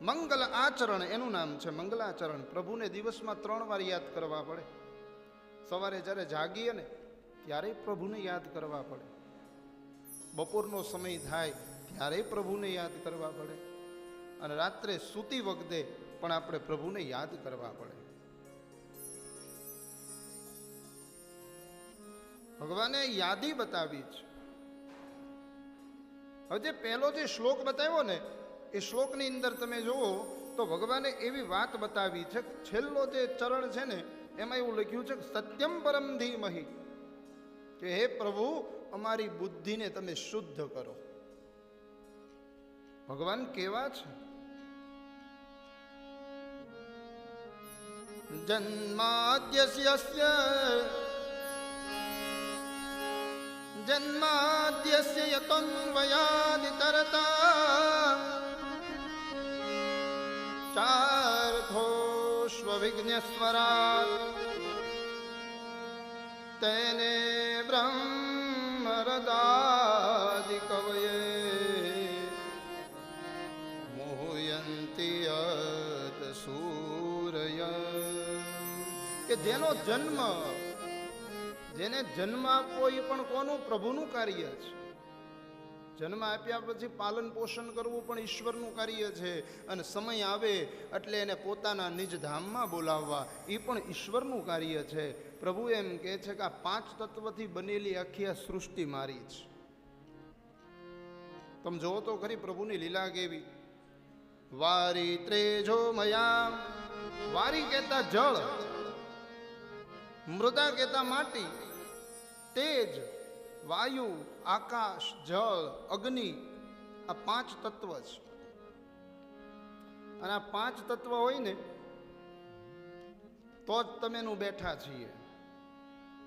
મંગલ આચરણ એનું નામ છે, મંગલાચરણ. પ્રભુને દિવસમાં 3 વાર યાદ કરવા પડે. સવારે જ્યારે જાગીએ ને ત્યારે પ્રભુને યાદ કરવા પડે, બપોરનો સમય થાય ત્યારે પ્રભુને યાદ કરવા પડે, અને રાત્રે સૂતી વખતે પણ આપણે પ્રભુને યાદ કરવા પડે. ભગવાને યાદી બતાવી છે. હવે જે પહેલો જે શ્લોક બતાવ્યો ને એ શ્લોકની અંદર તમે જુઓ તો ભગવાને એવી વાત બતાવી છે. છેલ્લો જે ચરણ છે ને એમાં એવું લખ્યું છે સત્યમ પરમ ધીમહિ, કે હે પ્રભુ અમારી બુદ્ધિને તમે શુદ્ધ કરો. ભગવાન કેવા છે? જન્માદ્યસ્ય યતોન્વયાદિતરતા ચાર્થોશ્વવિઘ્નસ્વરાટ તેને બ્રહ્મરદાદિ કવયે મોહયંતિ યત સૂરય. કે જેનો જન્મ, જેને જન્મ આપવો એ પણ કોનું? પ્રભુનું કાર્ય છે. જન્મ આપ્યા પછી પાલન પોષણ કરવું પણ ઈશ્વરનું કાર્ય છે, અને સમય આવે એટલે એને પોતાના નિજ ધામમાં બોલાવવા એ પણ ઈશ્વરનું કાર્ય છે. પ્રભુ એમ કહે છે કે આ 5 તત્વથી બનેલી આખી આ સૃષ્ટિ મારી છે. તમે જોવો તો ખરી પ્રભુની લીલા કેવી. વારી ત્રેજો મયા, વારી કહેતા જળ, મૃદા કહેતા માટી, તેજ, વાયુ, આકાશ, જળ, અગ્નિ, આ 5 તત્વ છે. અને આ 5 તત્વ હોય ને તો જ તમે નું બેઠા છીએ.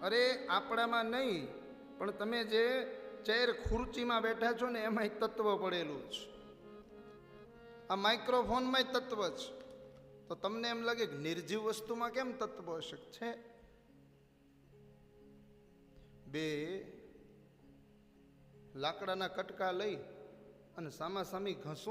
અરે આપણામાં નહીં, પણ તમે જે ચેર ખુરચીમાં બેઠા છો ને એમાં તત્વ પડેલું છે. આ માઇક્રોફોનમાં તત્વ છે. તો તમને એમ લાગે કે નિર્જીવ વસ્તુમાં કેમ તત્વ હશે? છે. 2 લાકડાના કટકા લઈ અને સામાસામી ઘસો